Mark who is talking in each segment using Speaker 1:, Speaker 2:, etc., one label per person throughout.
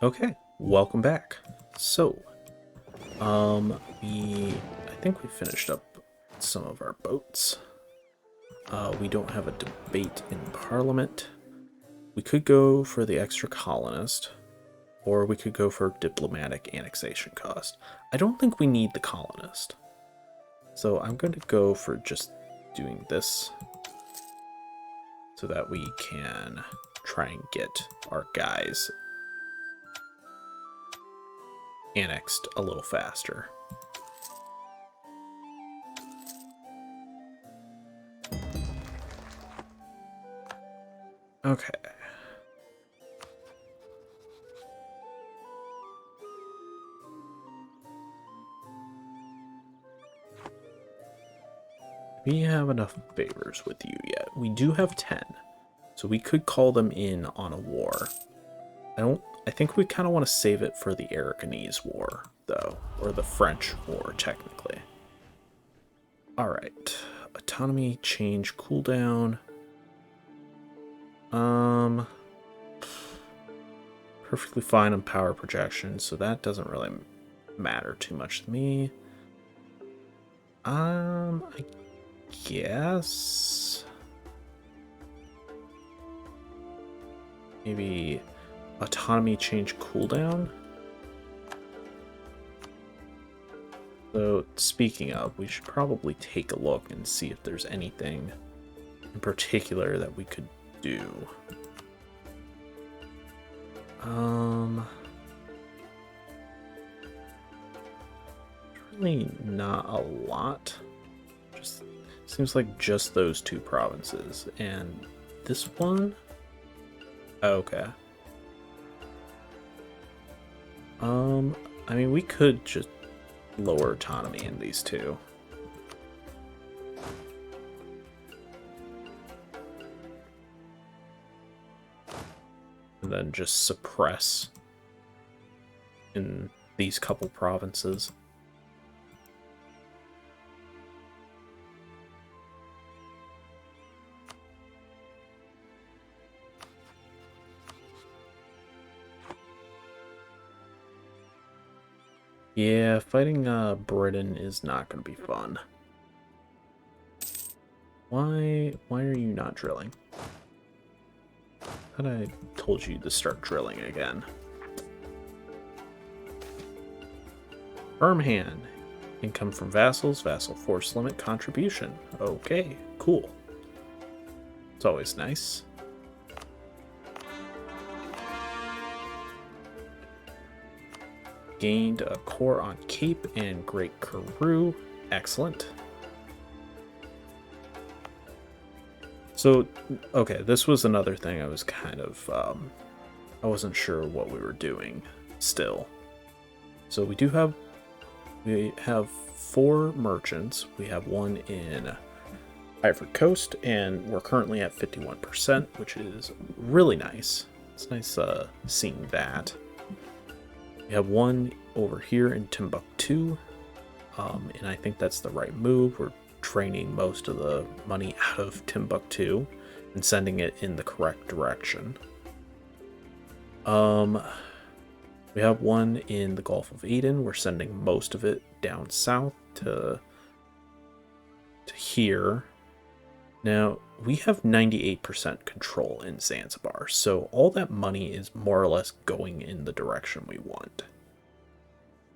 Speaker 1: Okay, welcome back. So, I think we finished up some of our boats. We don't have a debate in Parliament. We could go for the extra colonist, or we could go for diplomatic annexation cost. I don't think we need the colonist. So I'm going to go for just doing this so that we can try and get our guys annexed a little faster. Okay. We have enough favors with you yet. We do have 10. So we could call them in on a war. I think we kind of want to save it for the Aragonese War, though, or the French War, technically. Alright. Autonomy change cooldown. Perfectly fine on power projection, so that doesn't really matter too much to me. I guess maybe autonomy change cooldown. So speaking of, we should probably take a look and see if there's anything in particular that we could do. Really not a lot. Just seems like just those two provinces. And this one? Okay. I mean, we could just lower autonomy in these two. And then just suppress in these couple provinces. Yeah, fighting Britain is not going to be fun. Why are you not drilling? I thought I told you to start drilling again. Firm hand. Income from vassals, vassal force limit contribution. Okay, cool. It's always nice. Gained a core on Cape and Great Karoo. Excellent. So, okay, this was another thing I was kind of, I wasn't sure what we were doing still. So we have 4 merchants. We have one in Ivory Coast, and we're currently at 51%, which is really nice. It's nice seeing that. We have one over here in Timbuktu, and I think that's the right move. We're draining most of the money out of Timbuktu and sending it in the correct direction. We have one in the Gulf of Aden. We're sending most of it down south to here. Now, we have 98% control in Zanzibar, so all that money is more or less going in the direction we want.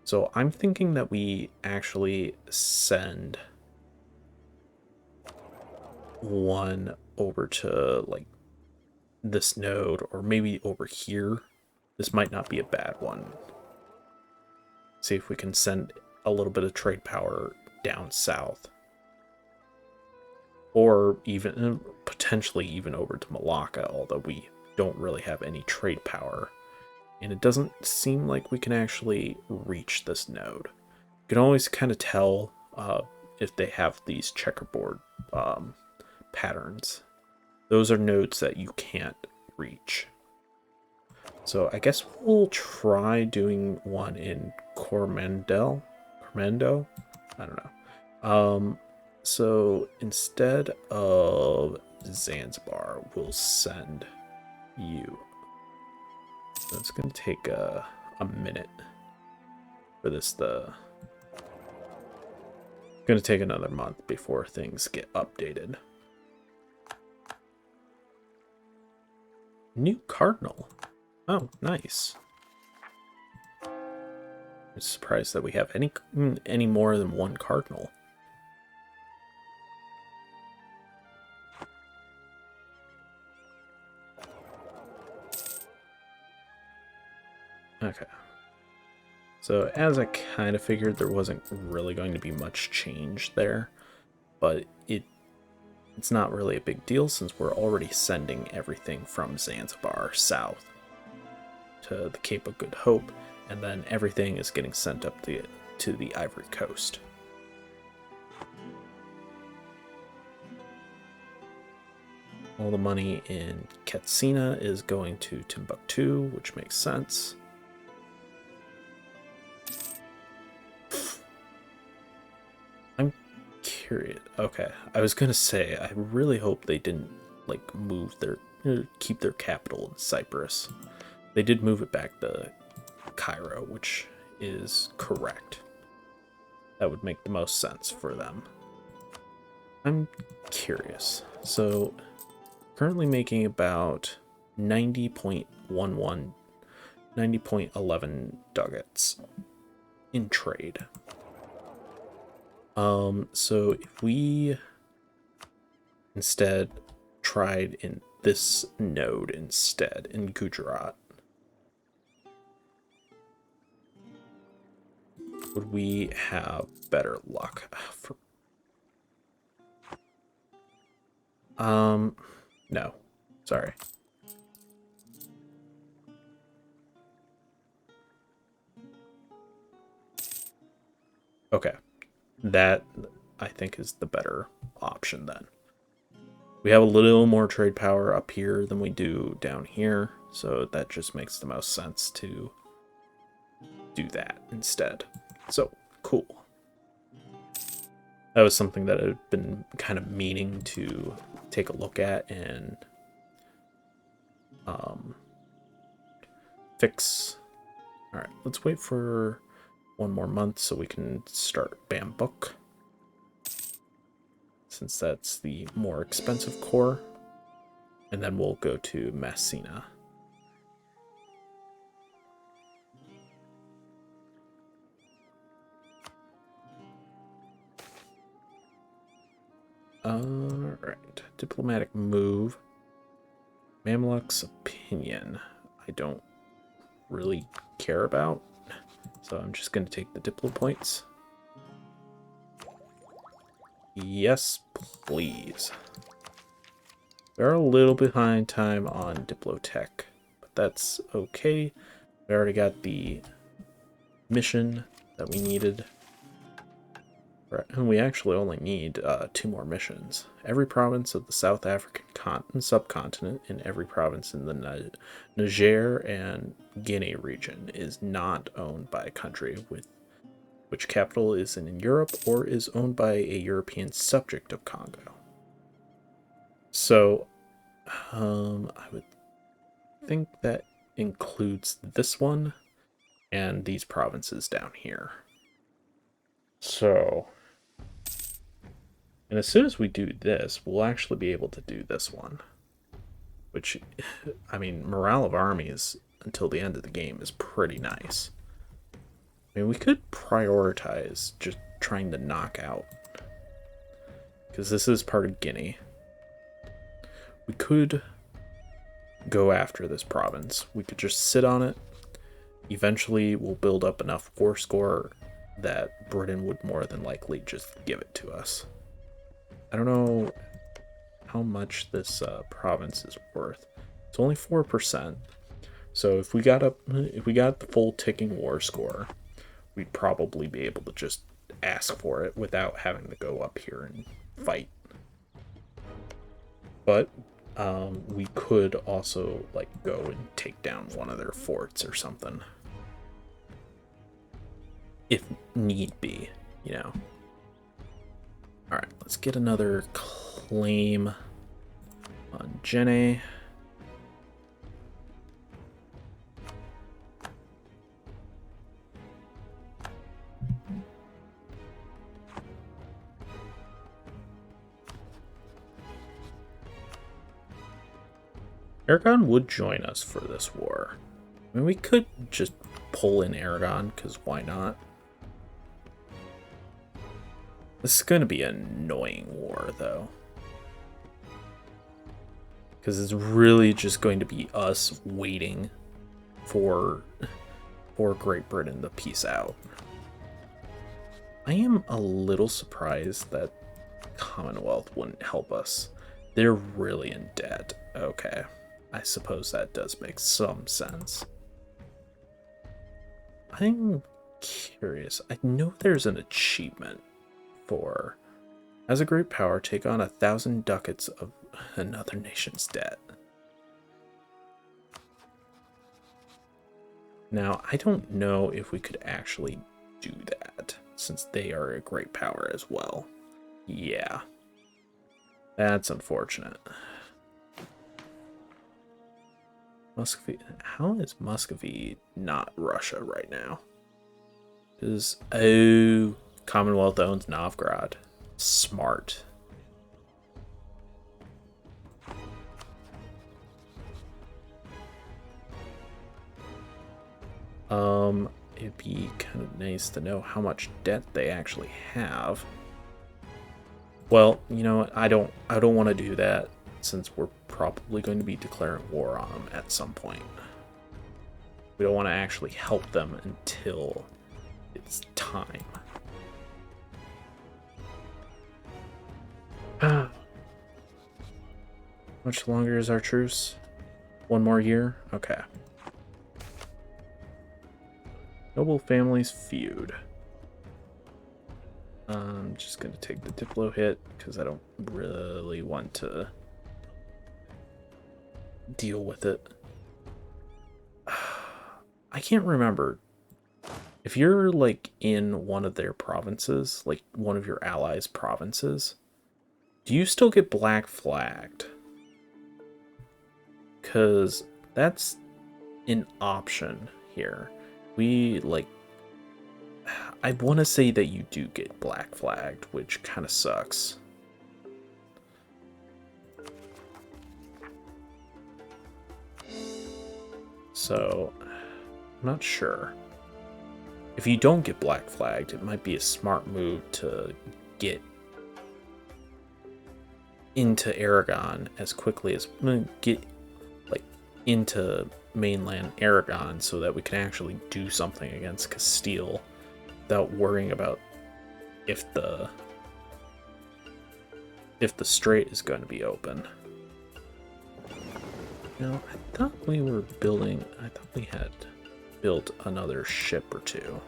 Speaker 1: So I'm thinking that we actually send one over to, like, this node, or maybe over here. This might not be a bad one. See if we can send a little bit of trade power down south. Or even potentially even over to Malacca, although we don't really have any trade power. And it doesn't seem like we can actually reach this node. You can always kind of tell if they have these checkerboard patterns. Those are nodes that you can't reach. So I guess we'll try doing one in Cormendo? I don't know. So instead of Zanzibar, we'll send you. So it's going to take a minute for this going to take another month before things get updated. New cardinal. Oh, nice. I'm surprised that we have any more than one cardinal. Okay. So as I kind of figured, there wasn't really going to be much change there, but it's not really a big deal since we're already sending everything from Zanzibar south to the Cape of Good Hope, and then everything is getting sent up to the Ivory Coast. All the money in Katsina is going to Timbuktu, which makes sense. I'm curious. Okay, I was gonna say, I really hope they didn't like keep their capital in Cyprus. They did move it back to Cairo, which is correct. That would make the most sense for them. I'm curious. So, currently making about 90.11 ducats in trade. So if we instead tried in this node instead in Gujarat, would we have better luck? No. Sorry. Okay. That, I think, is the better option then. We have a little more trade power up here than we do down here, so that just makes the most sense to do that instead. So, cool. That was something that I've been kind of meaning to take a look at and fix. Alright, let's wait for one more month so we can start Bambuk, since that's the more expensive core, and then we'll go to Messina. Alright, diplomatic move. Mamluk's opinion, I don't really care about, so I'm just going to take the Diplo points. Yes, please. We're a little behind time on Diplotech, but that's okay. We already got the mission that we needed. And we actually only need 2 more missions. Every province of the South African subcontinent and every province in the Niger and Guinea region is not owned by a country with which capital is in Europe or is owned by a European subject of Congo. So, I would think that includes this one and these provinces down here. So, and as soon as we do this, we'll actually be able to do this one. Which, I mean, morale of armies until the end of the game is pretty nice. I mean, we could prioritize just trying to knock out, because this is part of Guinea. We could go after this province. We could just sit on it. Eventually, we'll build up enough war score that Britain would more than likely just give it to us. I don't know how much this province is worth. It's only 4%. So if we got the full ticking war score, we'd probably be able to just ask for it without having to go up here and fight. But we could also like go and take down one of their forts or something, if need be, you know. All right, let's get another claim on Jenny. Aragon would join us for this war. I mean, we could just pull in Aragon, because why not? This is going to be an annoying war, though. Because it's really just going to be us waiting for Great Britain to peace out. I am a little surprised that Commonwealth wouldn't help us. They're really in debt. Okay, I suppose that does make some sense. I'm curious. I know there's an achievement for, as a great power, take on 1,000 ducats of another nation's debt. Now, I don't know if we could actually do that, since they are a great power as well. Yeah. That's unfortunate. Muscovy. How is Muscovy not Russia right now? Because, oh, Commonwealth owns Novgorod. Smart. It'd be kind of nice to know how much debt they actually have. Well, you know what? I don't want to do that, since we're probably going to be declaring war on them at some point. We don't want to actually help them until it's time. How much longer is our truce? 1 more year? Okay. Noble families feud. I'm just going to take the Diplo hit because I don't really want to deal with it. I can't remember. If you're like in one of their provinces, like one of your allies' provinces, do you still get black flagged? Because that's an option here. We like, I want to say that you do get black flagged, which kind of sucks. So, I'm not sure. If you don't get black flagged, it might be a smart move to get into Aragon as quickly as get like into mainland Aragon so that we can actually do something against Castile without worrying about if the strait is going to be open. Now, I thought we were building, I thought we had built another ship or two.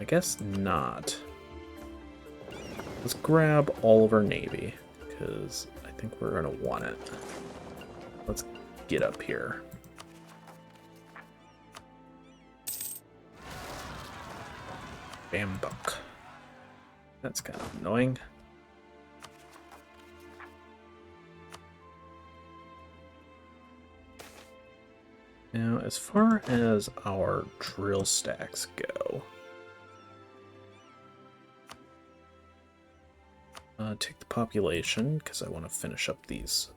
Speaker 1: I guess not. Let's grab all of our navy, because I think we're going to want it. Let's get up here. Bambuck. That's kind of annoying. Now, as far as our drill stacks go, take the population, because I want to finish up these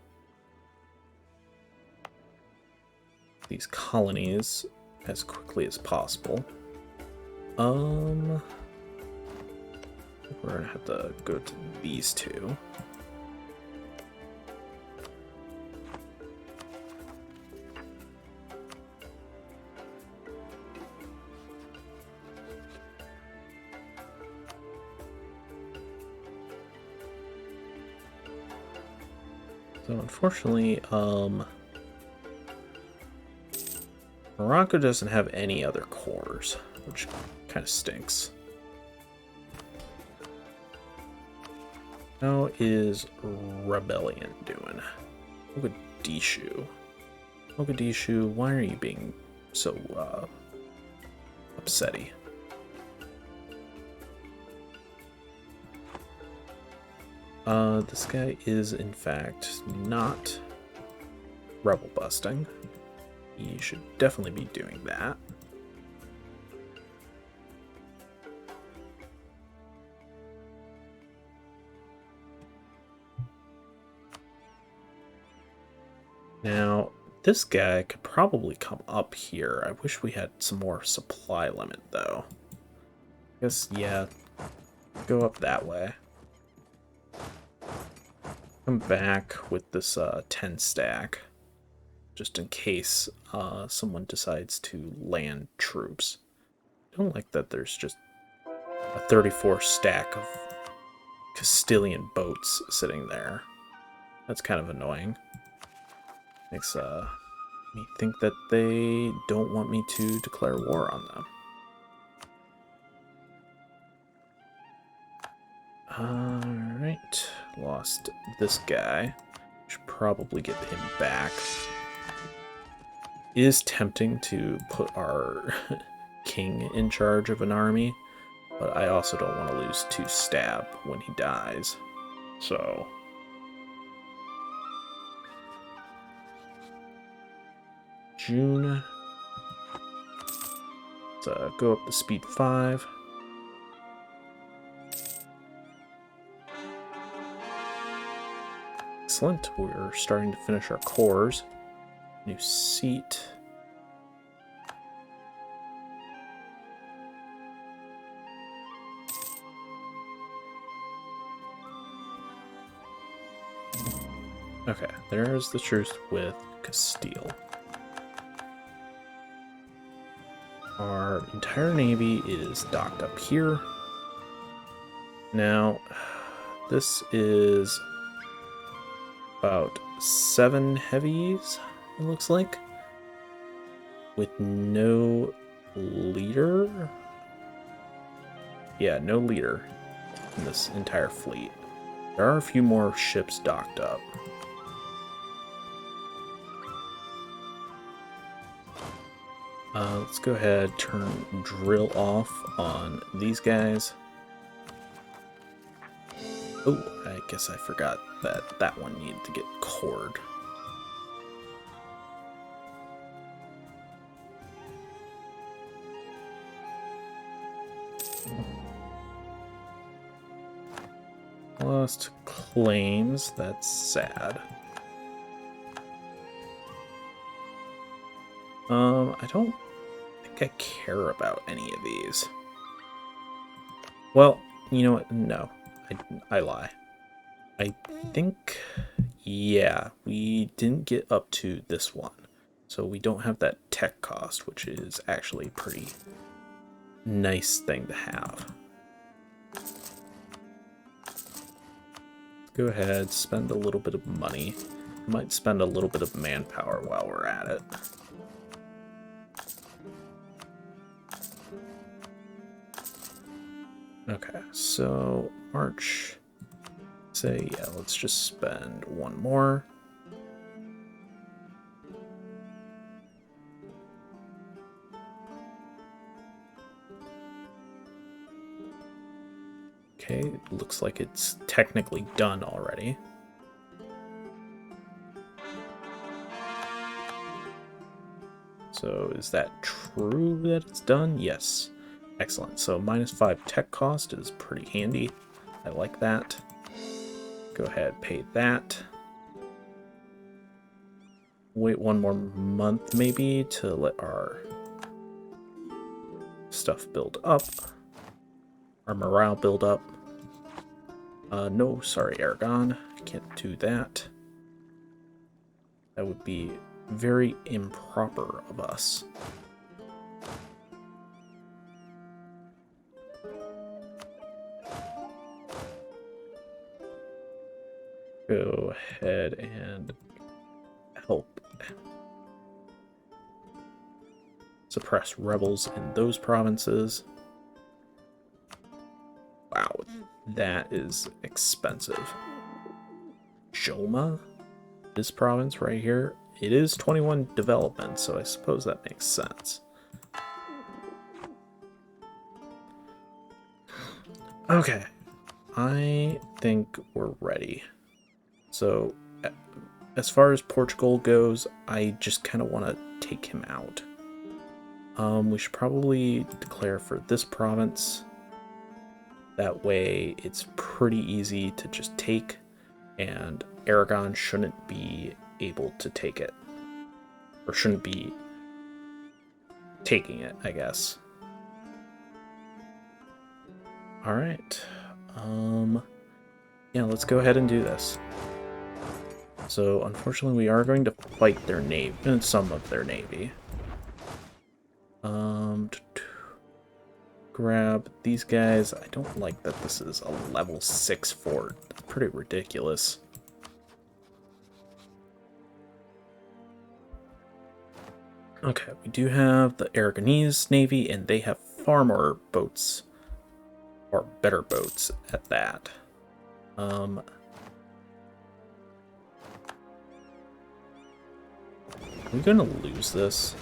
Speaker 1: colonies as quickly as possible. We're gonna have to go to these two. So unfortunately, Morocco doesn't have any other cores, which kind of stinks. How is Rebellion doing? Mogadishu. Mogadishu, why are you being so upsetty? This guy is in fact not rebel busting. He should definitely be doing that. Now, this guy could probably come up here. I wish we had some more supply limit, though. I guess, yeah, go up that way. Come back with this 10 stack, just in case someone decides to land troops. I don't like that there's just a 34 stack of Castilian boats sitting there. That's kind of annoying. Makes me think that they don't want me to declare war on them. Alright, lost this guy. Should probably get him back. It is tempting to put our king in charge of an army, but I also don't want to lose 2 stab when he dies. So June. Let's go up to speed 5. Excellent. We're starting to finish our cores. New seat. Okay, there's the truce with Castile. Our entire navy is docked up here. Now, this is about 7 heavies, it looks like, with no leader. Yeah, no leader in this entire fleet. There are a few more ships docked up. Let's go ahead, turn drill off on these guys. Oh, I guess I forgot that that one needed to get cored. Lost claims, that's sad. I don't think I care about any of these. Well, you know what? No, I lie. I think, yeah, we didn't get up to this one. So we don't have that tech cost, which is actually a pretty nice thing to have. Go ahead, spend a little bit of money. Might spend a little bit of manpower while we're at it. Okay, so March, say, yeah, let's just spend 1 more. Okay, looks like it's technically done already. So is that true that it's done? Yes. Excellent. So -5 tech cost is pretty handy. I like that. Go ahead, pay that. Wait 1 more month maybe to let our stuff build up. Our morale build up. No, sorry, Aragon. I can't do that. That would be very improper of us. Go ahead and help suppress rebels in those provinces. Wow, that is expensive. Joma, this province right here, it is 21 development, so I suppose that makes sense. Okay, I think we're ready. So, as far as Portugal goes, I just kind of want to take him out. We should probably declare for this province. That way, it's pretty easy to just take, and Aragon shouldn't be able to take it. Or shouldn't be taking it, I guess. Alright. Yeah, let's go ahead and do this. So, unfortunately, we are going to fight their navy, some of their navy. Grab these guys. I don't like that this is a level 6 fort. That's pretty ridiculous. Okay, we do have the Aragonese Navy, and they have far more boats, or better boats at that. We're gonna lose this.